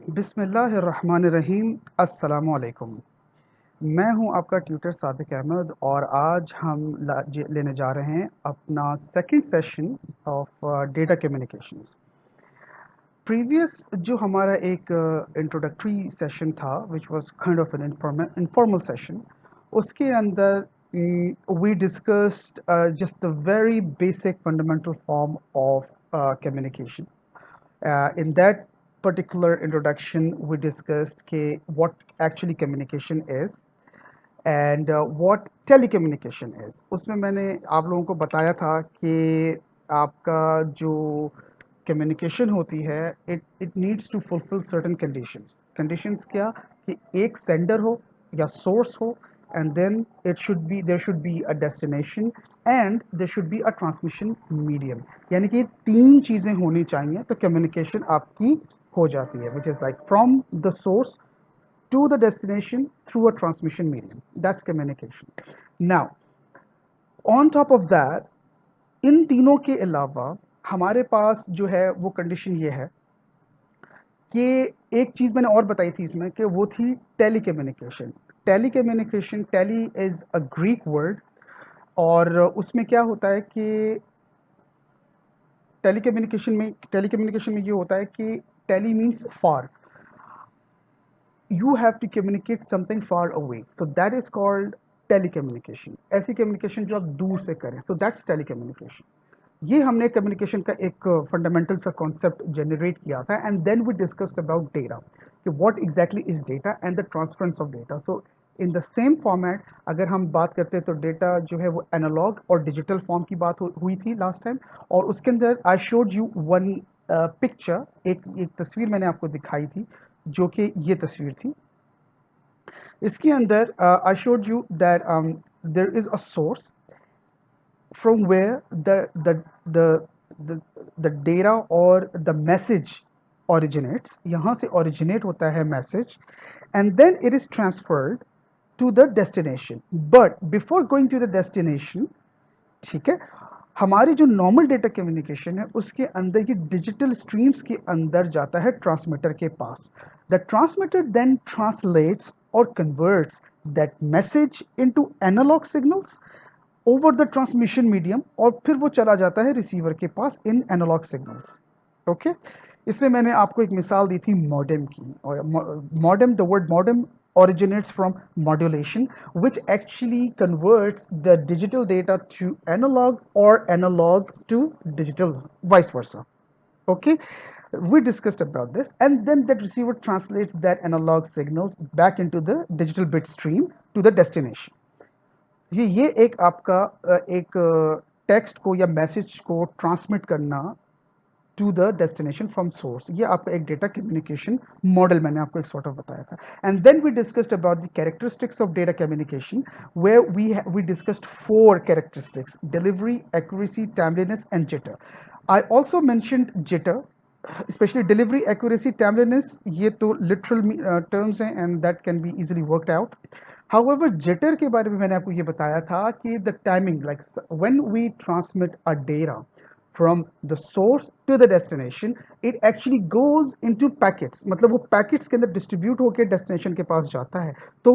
बिस्मिल्लाहिर्रहमानिर्रहीम। अस्सलामुअलैकुम। मैं हूं आपका ट्यूटर सादिक अहमद और आज हम लेने जा रहे हैं अपना second session of data communications. Previous जो हमारा एक इंट्रोडक्टरी सेशन था which was kind of an informal session, उसके अंदर we discussed just the very basic fundamental form of communication. In that particular introduction, we discussed what actually communication is and what telecommunication is. उसमें मैंने आप लोगों को बताया था कि आपका जो communication होती है it needs to fulfill certain conditions. Conditions क्या कि एक sender हो या source हो, and then there should be a destination and there should be a transmission medium. यानी कि तीन चीज़ें होनी चाहिए तो communication आपकी हो जाती है, which is like from the source to the destination through a transmission medium. That's communication. Now, on top of that, इन तीनों के अलावा हमारे पास जो है वो कंडीशन ये है कि एक चीज़ मैंने और बताई थी इसमें कि वो थी telecommunication. Telecommunication, tele is a Greek word और उसमें क्या होता है कि टेलीकम्युनिकेशन में ये होता है कि tele means far, you have to communicate something far away, so that is called telecommunication. ऐसी कम्युनिकेशन जो आप दूर से करें, so that's telecommunication. ये हमने कम्युनिकेशन का एक फंडामेंटल सा कॉन्सेप्ट जनरेट किया था and then we discussed about data कि what exactly is data and the transference of data. So in the same format अगर हम बात करते हैं तो डेटा जो है वो एनालॉग और डिजिटल फॉर्म की बात हुई थी लास्ट टाइम, और उसके अंदर I showed you one picture, एक तस्वीर मैंने आपको दिखाई थी जो कि ये तस्वीर थी. इसके अंदर I showed you that there is a source from where the the the data or the message originates. यहाँ से originate होता है message and then it is transferred to the destination. But before going to the destination, ठीक है, हमारी जो normal data communication है उसके अंदर ये डिजिटल स्ट्रीम्स के अंदर जाता है ट्रांसमीटर के पास. द ट्रांसमीटर देन ट्रांसलेट्स और converts that message into analog signals over the transmission medium और फिर वो चला जाता है रिसीवर के पास इन एनालॉग सिग्नल्स. ओके, इसमें मैंने आपको एक मिसाल दी थी मॉडेम की, और modem, the word modem originates from modulation, which actually converts the digital data to analog or analog to digital, vice versa. Okay, we discussed about this, and then that receiver translates that analog signals back into the digital bit stream to the destination. ये एक आपका एक text को या message को transmit करना to the destination from source, ये आपका एक डेटा कम्युनिकेशन मॉडल मैंने आपको एक सॉर्ट ऑफ बताया था. And then we discussed about the characteristics of data communication where we discussed four characteristics: delivery, accuracy, timeliness and jitter. I also mentioned jitter, specially delivery, accuracy, timeliness, ये तो literal terms हैं and that can be easily worked out. However, jitter के बारे में मैंने आपको ये बताया था कि the timing, like when we transmit a data from the source to the destination, it actually goes into packets. मतलब वो packets के अंदर distribute होके destination के पास जाता है. तो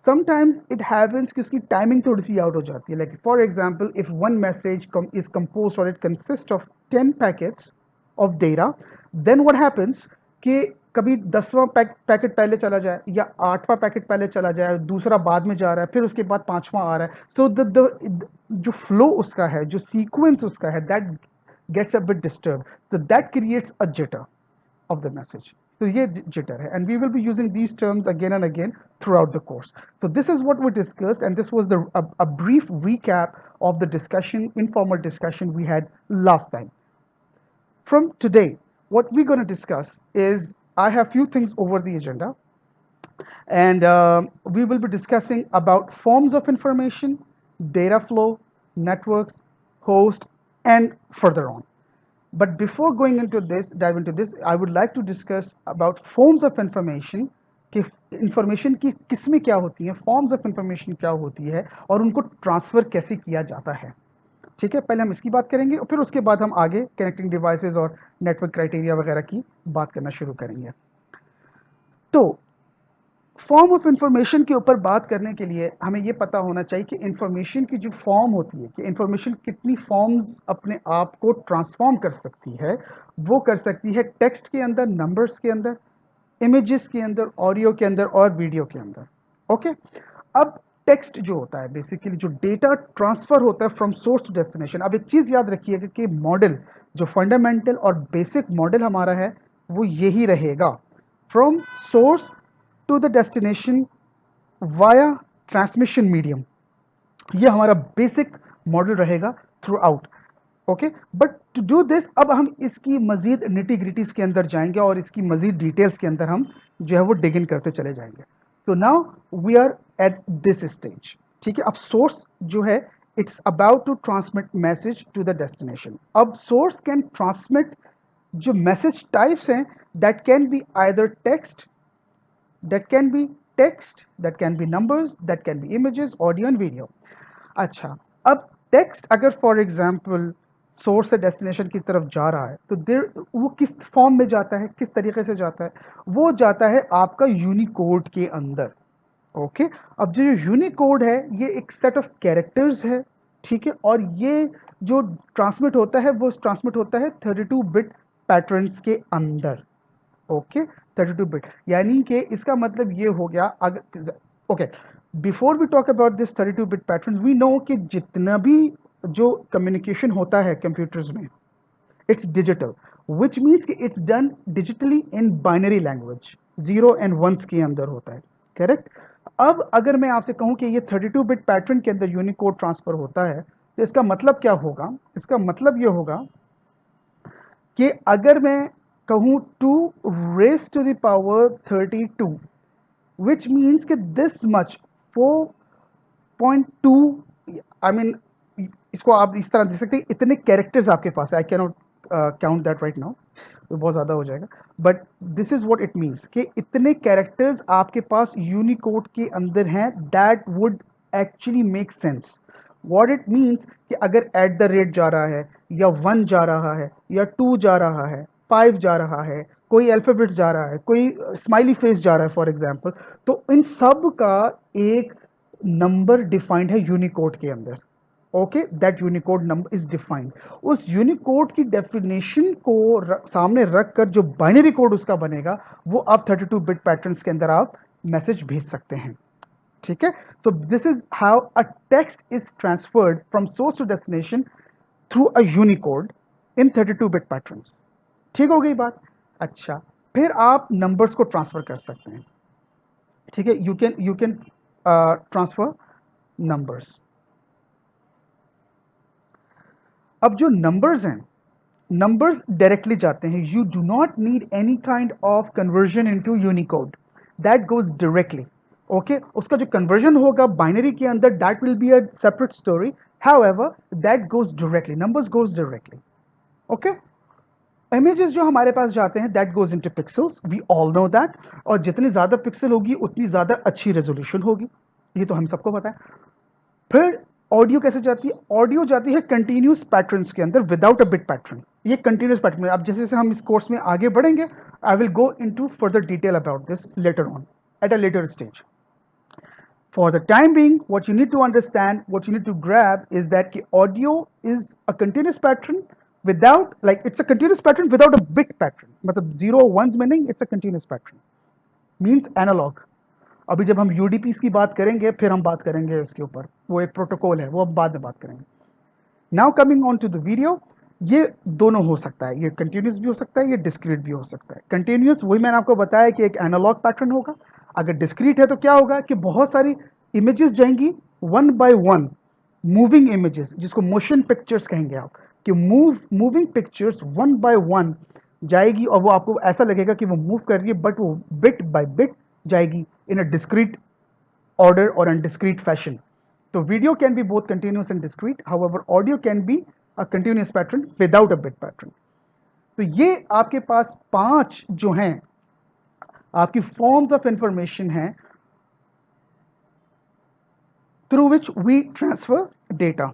sometimes it happens कि उसकी timing थोड़ी सी out हो जाती है. Like for example, if one message is composed or it consists of 10 packets of data, then what happens कि कभी 10वां पैकेट पहले चला जाए या 8वां पैकेट पहले चला जाए, दूसरा बाद में जा रहा है, फिर उसके बाद 5वां आ रहा है. सो जो फ्लो उसका है, जो सीक्वेंस उसका है, that gets a bit disturb. so that creates a jitter of the message. So ये jitter है, and we will be using these terms again and again throughout the course. So this is what we discussed, and this was a brief recap of the discussion, informal discussion we had last time. From today, what we're going to discuss is, I have few things over the agenda, and we will be discussing about forms of information, data flow, networks, host, and further on. But before going into this, dive into this, I would like to discuss about forms of information कि information की किस्में क्या होती हैं, forms of information क्या होती है और उनको ट्रांसफ़र कैसे किया जाता है. ठीक है, पहले हम इसकी बात करेंगे और फिर उसके बाद हम आगे कनेक्टिंग डिवाइसेस और नेटवर्क क्राइटेरिया वगैरह की बात करना शुरू करेंगे. तो फॉर्म ऑफ इंफॉर्मेशन के ऊपर बात करने के लिए हमें ये पता होना चाहिए कि इंफॉर्मेशन की जो फॉर्म होती है, कि इंफॉर्मेशन कितनी फॉर्म्स अपने आप को ट्रांसफॉर्म कर सकती है। वो कर सकती है टेक्स्ट के अंदर, नंबर्स के अंदर, इमेजेस के अंदर, ऑडियो के अंदर और वीडियो के अंदर। ओके, अब टेक्स्ट जो होता है, बेसिकली जो डेटा ट्रांसफर होता है फ्रॉम सोर्स टू डेस्टिनेशन। अब एक चीज याद रखिएगा कि मॉडल, जो फंडामेंटल और बेसिक मॉडल हमारा है, वो यही रहेगा, from source to the destination via transmission medium. ये हमारा बेसिक मॉडल रहेगा throughout. Okay, but to do this अब हम इसकी मजीद निटी ग्रिटीज के अंदर जाएंगे और इसकी मजीद डिटेल्स के अंदर हम जो है वो डिग इन करते चले जाएंगे। तो now we are at this stage. ठीक है, अब सोर्स जो है, it's about to transmit message to the destination. अब सोर्स कैन ट्रांसमिट जो मैसेज टाइप्स हैं, that can be either text, that can be text, that can be numbers, that can be images, audio and video। अच्छा, अब text अगर for example source से destination की तरफ जा रहा है, तो देर वो किस फॉर्म में जाता है, किस तरीके से जाता है? वो जाता है आपका यूनिकोड के अंदर। ओके, अब जो यूनिकोड है, ये एक सेट ऑफ कैरेक्टर्स है। ठीक है, और ये जो ट्रांसमिट होता है, वो ट्रांसमिट होता है 32 बिट पैटर्न्स के अंदर। ओके, 32 बिट, यानी कि इसका मतलब ये हो गया, अगर okay, before we talk about this 32 bit pattern, we know कि जितना भी जो कम्युनिकेशन होता है कंप्यूटर्स में, इट्स डिजिटल, विच मीन्स कि it's done digitally in binary language, zero and ones के अंदर होता है। करेक्ट। अब अगर मैं आपसे कहूं कि ये 32 बिट पैटर्न के अंदर यूनिकोड ट्रांसफर होता है, तो इसका मतलब क्या होगा? इसका मतलब ये होगा कि अगर मैं कहूँ 2 raised to the power 32, which means कि this much 4.2, आई मीन इसको आप इस तरह देख सकते हैं, इतने कैरेक्टर्स आपके पास है। I can not count that right now, तो बहुत ज़्यादा हो जाएगा, but this is what it means कि इतने कैरेक्टर्स आपके पास यूनिकोड के अंदर हैं। That would actually make sense. What it means कि अगर एट द रेट जा रहा है, या 1 जा रहा है, या 2 जा रहा है, 5 जा रहा है, कोई अल्फ़ाबेट्स जा रहा है, कोई स्माइली फेस जा रहा है फॉर एग्जांपल, तो इन सब का एक नंबर डिफाइंड है यूनिकोड के अंदर। Okay, that Unicode number is defined. उस यूनिकोड की डेफिनेशन को सामने रख कर जो बाइनरी कोड उसका बनेगा, वो आप 32 बिट पैटर्न्स के अंदर आप मैसेज भेज सकते हैं। ठीक है, so this is how a text is transferred from source to destination through a Unicode in 32 bit patterns। ठीक हो गई बात? अच्छा, फिर आप नंबर्स को ट्रांसफर कर सकते हैं। ठीक है, यू कैन ट्रांसफर नंबर्स। अब जो नंबर्स हैं, नंबर्स डायरेक्टली जाते हैं। You do not need any kind of conversion into Unicode, that goes directly. Okay, उसका जो कन्वर्जन होगा बाइनरी के अंदर, that will be a separate story. However that goes directly, numbers goes directly. Okay, images जो हमारे पास जाते हैं, that goes into pixels, we all know that. और जितनी ज्यादा पिक्सल होगी उतनी ज्यादा अच्छी रेजोल्यूशन होगी, ये तो हम सबको पता है। फिर ऑडियो कैसे जाती है? ऑडियो जाती है कंटिन्यूस पैटर्न्स के अंदर, विदाउट अ बिट पैटर्न। ये कंटिन्यूस पैटर्न। अब जैसे जैसे हम इस कोर्स में आगे बढ़ेंगे, I will go into further detail about this later on at a later stage. For the time being, what you need to understand, what you need to grab is that audio is a continuous pattern without, like, it's a continuous pattern without a bit pattern. मतलब zero ones में नहीं, it's a continuous pattern, means analog। अभी जब हम UDPs की बात करेंगे, फिर हम बात करेंगे इसके ऊपर, वो एक प्रोटोकॉल है, वो हम बाद में बात करेंगे। Now coming on to the video, ये दोनों हो सकता है, ये कंटिन्यूस भी हो सकता है, ये डिस्क्रीट भी हो सकता है। कंटिन्यूस वही मैंने आपको बताया कि एक एनालॉग पैटर्न होगा। अगर डिस्क्रीट है तो क्या होगा कि बहुत सारी इमेजेस जाएंगी one by one, moving images, जिसको मोशन पिक्चर्स कहेंगे आप, कि moving pictures one by one जाएगी, और वो आपको ऐसा लगेगा कि वो मूव कर रही है, बट वो बिट बाय बिट जाएगी in a discrete order or in discrete fashion। So video can be both continuous and discrete, however audio can be a continuous pattern without a bit pattern। तो ये आपके पास 5 जो हैं आपकी forms of information हैं through which we transfer data।